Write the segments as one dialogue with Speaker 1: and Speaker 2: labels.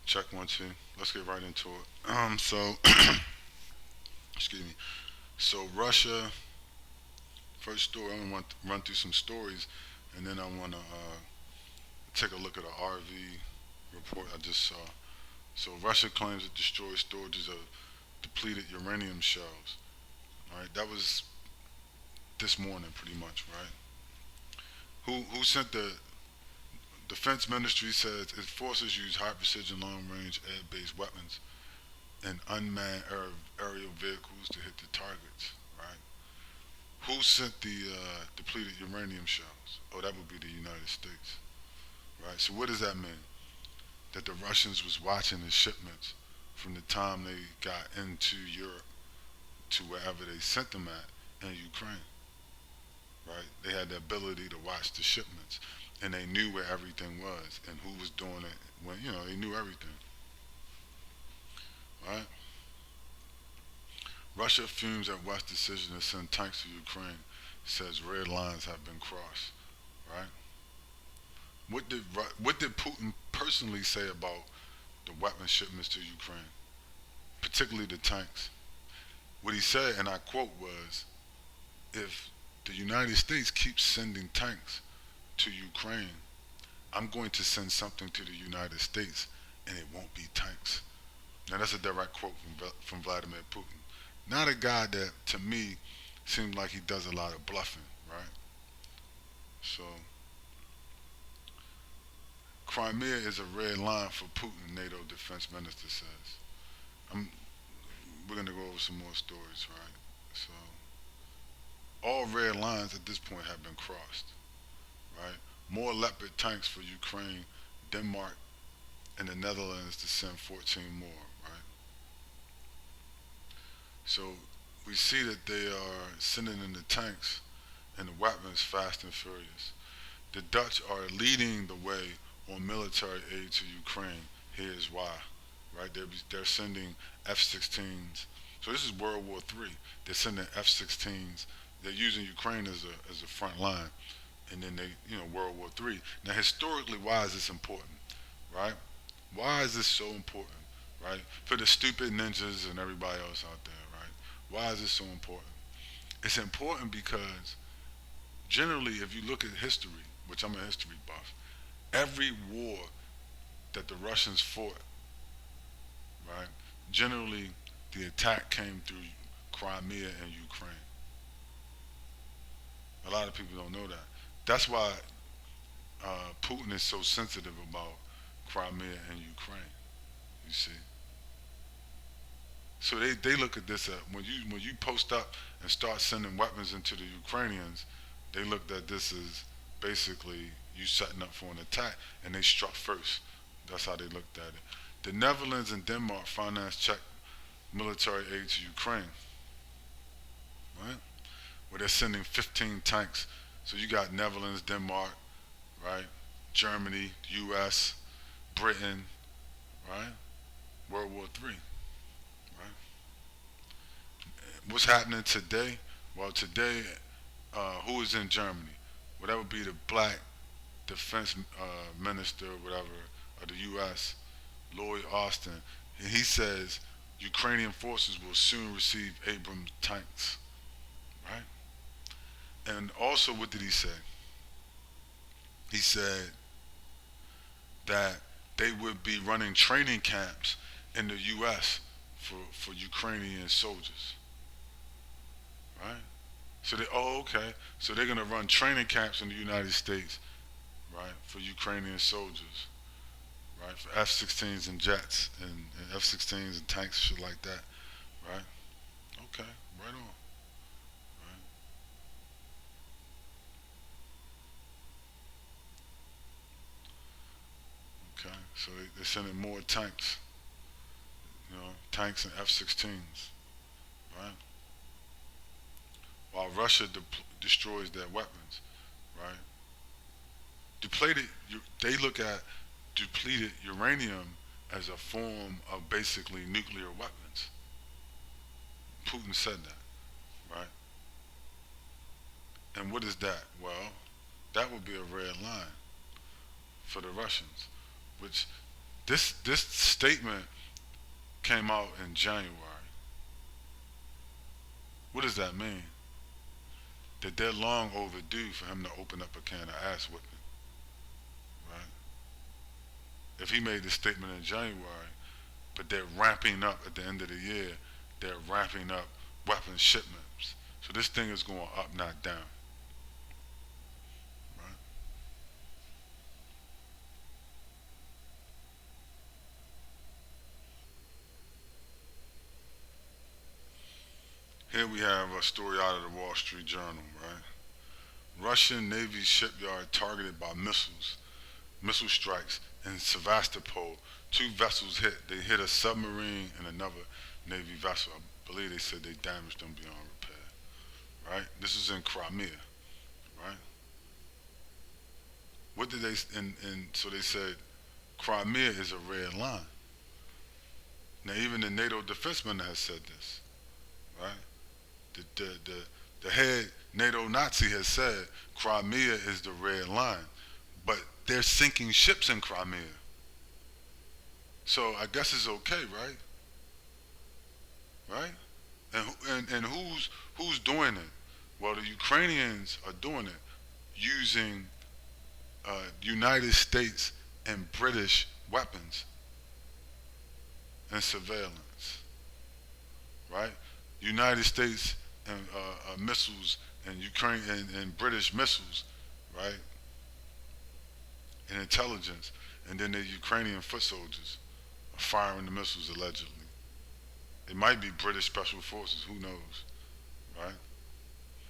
Speaker 1: Check one, two. Let's get right into it. Excuse me. So Russia. First story. I'm gonna run through some stories, and then I wanna take a look at an RV report I just saw. So Russia claims it destroyed storages of depleted uranium shells. All right, that was this morning, pretty much, right? Who sent the defense ministry says its forces use high precision, long range air based weapons and unmanned aerial vehicles to hit the targets, right? Who sent the depleted uranium shells? Oh, that would be the United States, right? So what does that mean? That the Russians was watching the shipments from the time they got into Europe to wherever they sent them at in Ukraine, right? They had the ability to watch the shipments, and they knew where everything was and who was doing it. When they knew everything, right? Russia fumes at West's decision to send tanks to Ukraine. Says red lines have been crossed, right? What did Putin personally say about the weapon shipments to Ukraine, particularly the tanks? What he said, and I quote, was, "If the United States keeps sending tanks to Ukraine, I'm going to send something to the United States, and it won't be tanks." Now that's a direct quote from Vladimir Putin. Not a guy that, to me, seems like he does a lot of bluffing, right? So Crimea is a red line for Putin, NATO defense minister says. I'm, we're going to go over some more stories, right? So all red lines at this point have been crossed, right? More Leopard tanks for Ukraine, Denmark, and the Netherlands to send 14 more, right? So we see that they are sending in the tanks and the weapons fast and furious. The Dutch are leading the way on military aid to Ukraine. Here's why, right? They're sending F-16s. So this is World War III. They're sending F-16s. They're using Ukraine as a front line, and then World War III. Now historically, why is this important, right? Why is this so important, right? For the stupid ninjas and everybody else out there, right? Why is this so important? It's important because generally, if you look at history, which I'm a history buff, every war that the Russians fought, right, generally the attack came through Crimea and Ukraine. A lot of people don't know that. That's why Putin is so sensitive about Crimea and Ukraine. You see, so they look at this when you post up and start sending weapons into the Ukrainians, they looked at this as basically you setting up for an attack, and they struck first. That's how they looked at it. The Netherlands and Denmark finance Czech military aid to Ukraine, right? Where they're sending 15 tanks. So you got Netherlands, Denmark, right? Germany, U.S., Britain, right? World War III, right? What's happening today? Well, today, who is in Germany? Well, that would be the black defense minister or whatever of the U.S., Lloyd Austin. And he says Ukrainian forces will soon receive Abrams tanks, right? And also, what did he say? He said that they would be running training camps in the U.S. for Ukrainian soldiers, right? Okay. So they're going to run training camps in the United States, right, for Ukrainian soldiers, right, for F-16s and jets and F-16s and tanks, shit like that, right? Okay, right on, right? Okay, so they're sending more tanks, tanks and F-16s, right? While Russia destroys their weapons, right? Depleted, they look at depleted uranium as a form of basically nuclear weapons. Putin said that, right? And what is that? Well, that would be a red line for the Russians, which This statement came out in January. What does that mean? That they're long overdue for him to open up a can of ass whipping, right? If he made this statement in January, but they're ramping up at the end of the year, they're ramping up weapons shipments. So this thing is going up, not down, right? Here we have a story out of the Wall Street Journal, right? Russian Navy shipyard targeted by missiles. Missile strikes in Sevastopol. Two vessels hit. They hit a submarine and another Navy vessel. I believe they said they damaged them beyond repair. Right? This is in Crimea. Right? What did they? And so they said Crimea is a red line. Now even the NATO defense minister has said this. Right? The head NATO Nazi has said Crimea is the red line, but they're sinking ships in Crimea. So I guess it's okay, right? Right? And who's doing it? Well, the Ukrainians are doing it using United States and British weapons and surveillance, right? United States and missiles and Ukraine and British missiles, right? And intelligence, and then the Ukrainian foot soldiers are firing the missiles allegedly. It might be British special forces, who knows, right?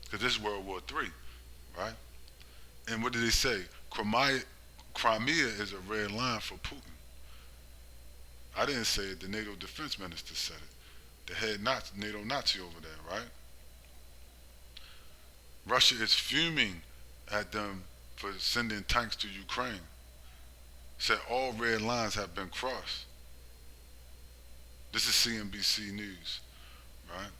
Speaker 1: Because this is World War III, right? And what did they say? Crimea is a red line for Putin. I didn't say it. The NATO defense minister said it. The head NATO Nazi over there, right? Russia is fuming at them for sending tanks to Ukraine. Said all red lines have been crossed. This is CNBC News, right?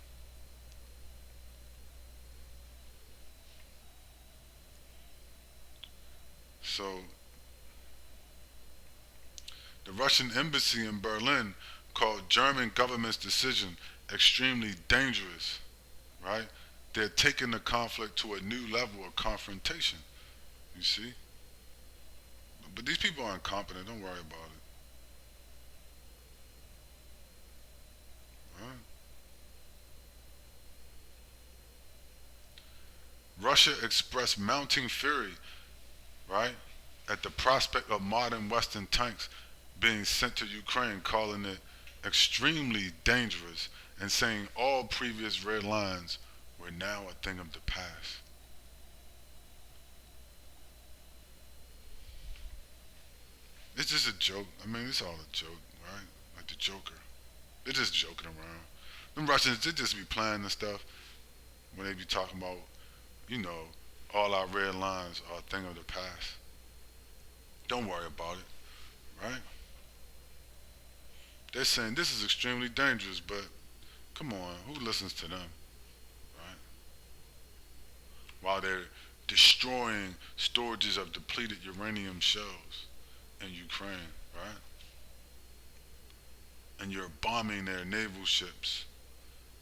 Speaker 1: So the Russian embassy in Berlin called German government's decision extremely dangerous, right? They're taking the conflict to a new level of confrontation, you see? But these people are incompetent, don't worry about it, right? Russia expressed mounting fury, right, at the prospect of modern Western tanks being sent to Ukraine, calling it extremely dangerous and saying all previous red lines were now a thing of the past. It's just a joke. I mean, it's all a joke, right? Like the Joker. They're just joking around. Them Russians, they just be planning and stuff when they be talking about, you know, all our red lines are a thing of the past. Don't worry about it, right? They're saying this is extremely dangerous, but come on, who listens to them, right? While they're destroying storages of depleted uranium shells in Ukraine, right? And you're bombing their naval ships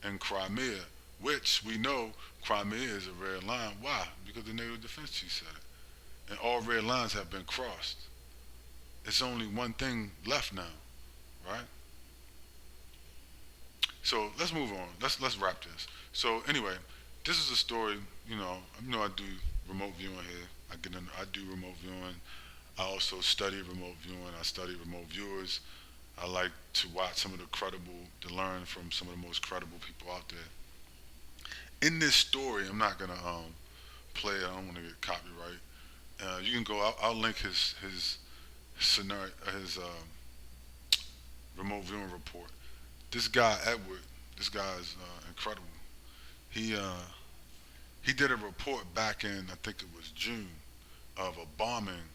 Speaker 1: in Crimea, which we know Crimea is a red line. Why? Because the naval defense chief said it. And all red lines have been crossed. It's only one thing left now, right? So let's move on. Let's wrap this. So anyway, this is a story. I do remote viewing here. I do remote viewing. I also study remote viewing. I study remote viewers. I like to watch some of the credible, to learn from some of the most credible people out there. In this story, I'm not gonna play it. I don't want to get copyright. You can go. I'll link his scenario, his remote viewing report. This guy Edward, this guy is incredible. He uh, he did a report back in I think it was June of a bombing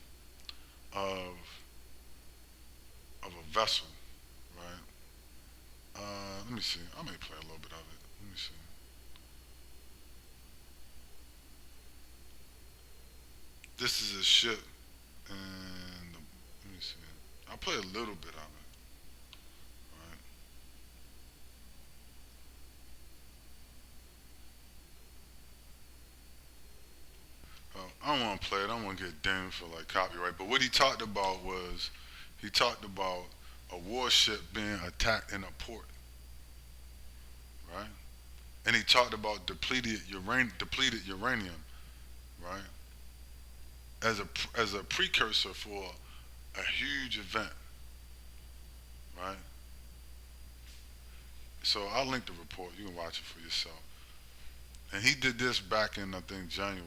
Speaker 1: of a vessel, right? Let me see. I may play a little bit of it. Let me see. This is a ship, and let me see. I play a little bit of it. Right? I don't want to play it. I don't want to get dinged for like copyright. But what he talked about was, he talked about a warship being attacked in a port, right? And he talked about depleted uranium, right? As a precursor for a huge event, right? So I'll link the report. You can watch it for yourself. And he did this back in I think January.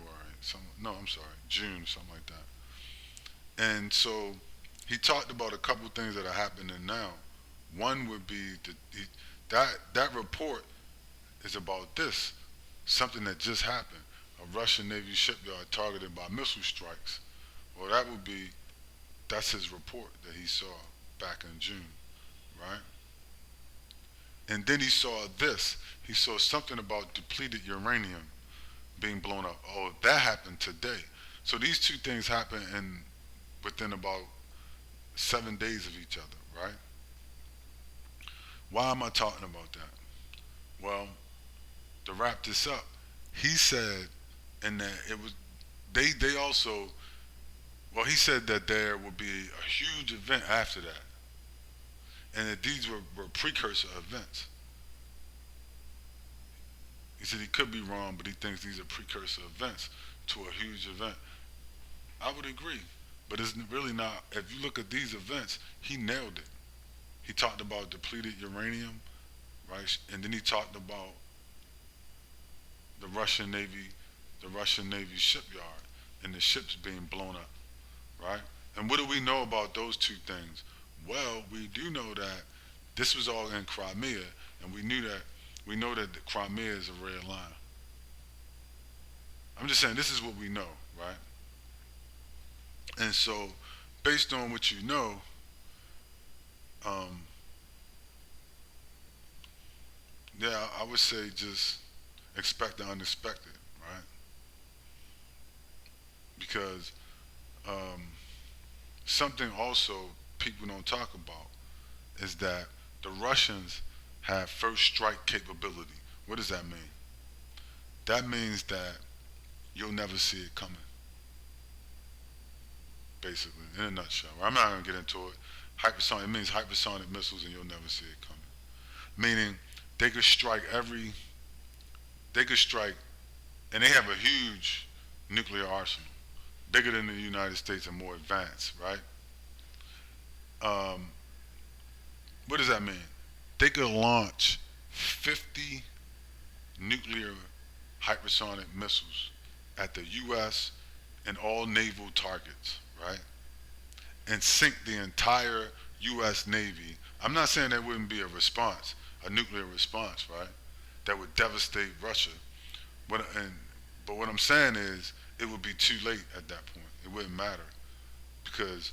Speaker 1: No, I'm sorry, June, something like that. And so he talked about a couple things that are happening now. One would be that report is about this, something that just happened. A Russian Navy shipyard targeted by missile strikes. Well, that's his report that he saw back in June, right? And then he saw this. He saw something about depleted uranium being blown up. Oh, that happened today. So these two things happen within about 7 days of each other, right? Why am I talking about that? Well, to wrap this up, he said, and that it was they also, well, he said that there would be a huge event after that, and that these were precursor events. He said he could be wrong, but he thinks these are precursor events to a huge event. I would agree, but it's really not. If you look at these events, he nailed it. He talked about depleted uranium, right? And then he talked about the Russian Navy, the Russian Navy shipyard, and the ships being blown up, right? And what do we know about those two things? Well, we do know that this was all in Crimea, and we know that the Crimea is a red line. I'm just saying this is what we know, right? And so, based on what you know, um, yeah, I would say just expect the unexpected, right? Because um, something also people don't talk about is that the Russians have first strike capability. What does that mean? That means that you'll never see it coming, basically, in a nutshell. I'm not going to get into it. Hypersonic, it means hypersonic missiles and you'll never see it coming. Meaning they could strike they could strike, and they have a huge nuclear arsenal, bigger than the United States and more advanced, right? Um, what does that mean? They could launch 50 nuclear hypersonic missiles at the U.S. and all naval targets, right? And sink the entire U.S. Navy. I'm not saying there wouldn't be a response, a nuclear response, right? That would devastate Russia. But, and, but what I'm saying is, it would be too late at that point. It wouldn't matter because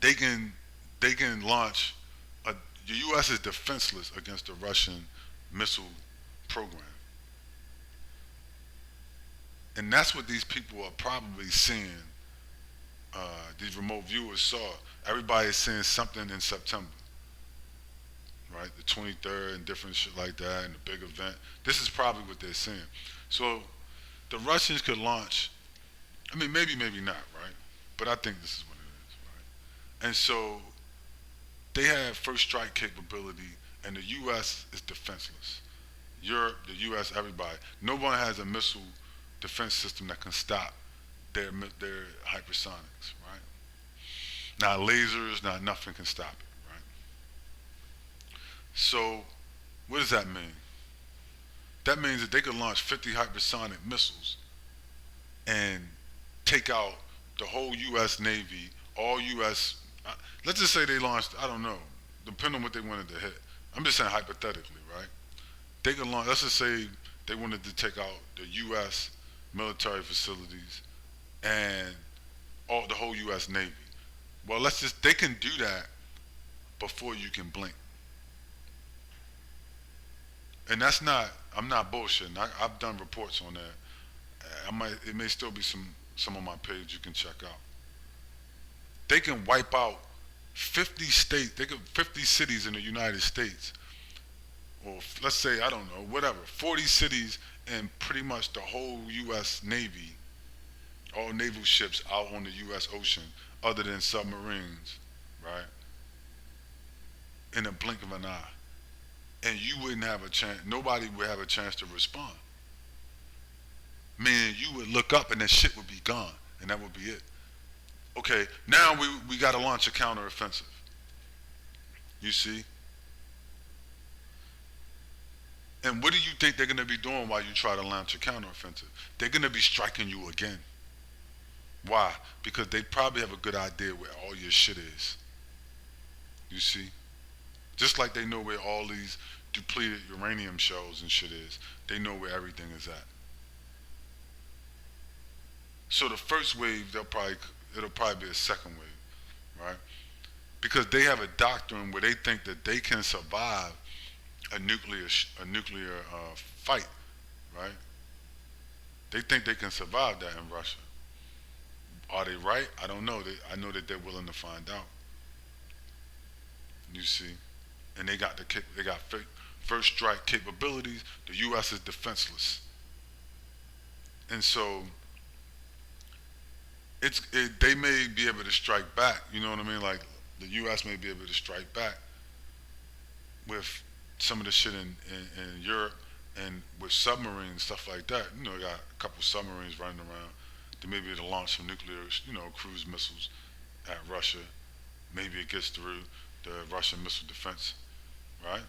Speaker 1: they can they can launch. The U.S. is defenseless against the Russian missile program, and that's what these people are probably seeing. These remote viewers saw. Everybody is seeing something in September, right? The 23rd and different shit like that, and the big event. This is probably what they're seeing. So the Russians could launch. I mean, maybe, maybe not, right? But I think this is what it is, right? And so they have first strike capability, and the U.S. is defenseless. Europe, the U.S., everybody. No one has a missile defense system that can stop their hypersonics, right? Not lasers, not nothing can stop it, right? So, what does that mean? That means that they could launch 50 hypersonic missiles and take out the whole U.S. Navy, all U.S. Let's just say they launched, I don't know, depending on what they wanted to hit. I'm just saying hypothetically, right? They could launch, let's just say they wanted to take out the U.S. military facilities and the whole U.S. Navy. Well, they can do that before you can blink. And I'm not bullshitting. I've done reports on that. It may still be some on my page you can check out. They can wipe out 50 states, they could 50 cities in the United States, or let's say I don't know, whatever, 40 cities, and pretty much the whole U.S. Navy, all naval ships out on the U.S. Ocean, other than submarines, right? In a blink of an eye, and you wouldn't have a chance. Nobody would have a chance to respond. Meaning you would look up and that shit would be gone, and that would be it. Okay, now we got to launch a counteroffensive. You see? And what do you think they're going to be doing while you try to launch a counteroffensive? They're going to be striking you again. Why? Because they probably have a good idea where all your shit is. You see? Just like they know where all these depleted uranium shells and shit is. They know where everything is at. So the first wave, it'll probably be a second wave, right? Because they have a doctrine where they think that they can survive a nuclear fight, right? They think they can survive that in Russia. Are they right? I don't know. I know that they're willing to find out. You see, and they got first strike capabilities. The U.S. is defenseless, and so they may be able to strike back. You know what I mean? Like the U.S. may be able to strike back with some of the shit in Europe and with submarines and stuff like that. You know, you got a couple submarines running around. They may be able to launch some nuclear, cruise missiles at Russia. Maybe it gets through the Russian missile defense, right?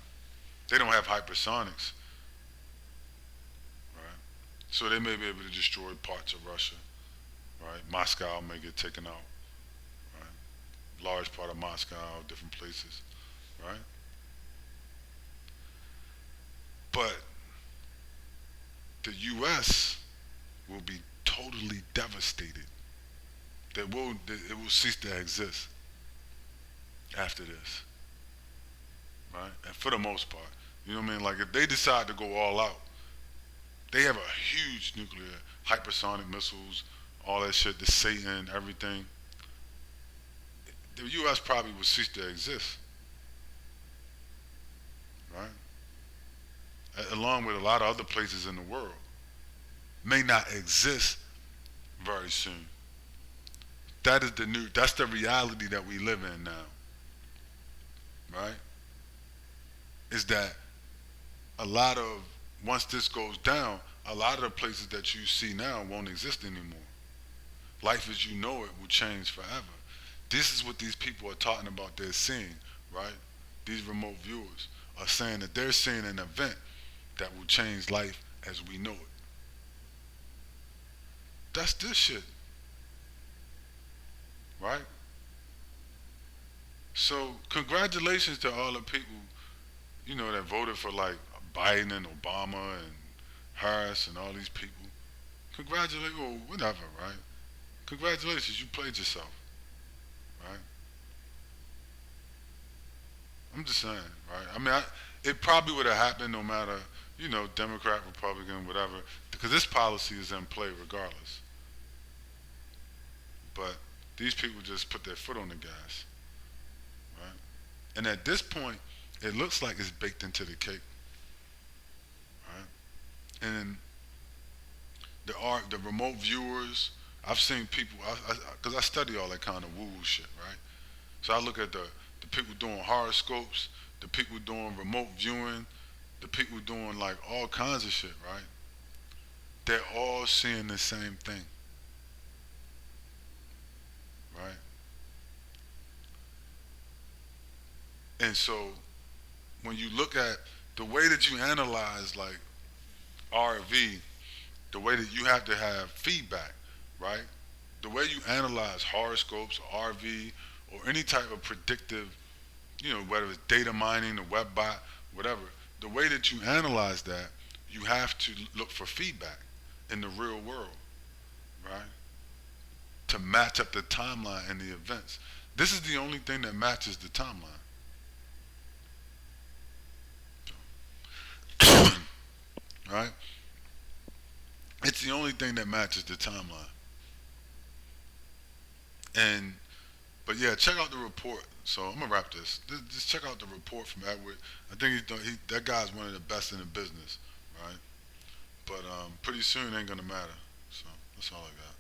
Speaker 1: They don't have hypersonics, right? So they may be able to destroy parts of Russia, right? Moscow may get taken out, right? Large part of Moscow, different places, right? But the U.S. will be totally devastated. It will cease to exist after this, right? And for the most part, you know what I mean? Like if they decide to go all out, they have a huge nuclear, hypersonic missiles, all that shit, the Satan, everything. The U.S. probably would cease to exist, right? Along with a lot of other places in the world, may not exist very soon. That's the reality that we live in now, right? Is that a lot of, once this goes down, a lot of the places that you see now won't exist anymore. Life as you know it will change forever. This is what these people are talking about they're seeing, right? These remote viewers are saying that they're seeing an event that will change life as we know it. That's this shit, right? So congratulations to all the people, that voted for like Biden and Obama and Harris and all these people. Congratulations, or whatever, right? Congratulations, you played yourself, right? I'm just saying, right? I mean, it probably would have happened no matter, Democrat, Republican, whatever, because this policy is in play regardless. But these people just put their foot on the gas, right? And at this point, it looks like it's baked into the cake, right? And the remote viewers, I've seen people, because I study all that kind of woo-woo shit, right? So I look at the people doing horoscopes, the people doing remote viewing, the people doing like all kinds of shit, right? They're all seeing the same thing, right? And so when you look at the way that you analyze like RV, the way that you have to have feedback, right? The way you analyze horoscopes, RV, or any type of predictive, whether it's data mining, the web bot, whatever, the way that you analyze that, you have to look for feedback in the real world, right? To match up the timeline and the events. This is the only thing that matches the timeline. Right? It's the only thing that matches the timeline. And But yeah, check out the report. So I'm gonna wrap this. Just check out the report from Edward. I think that guy's one of the best in the business, right? But pretty soon it ain't gonna matter. So that's all I got.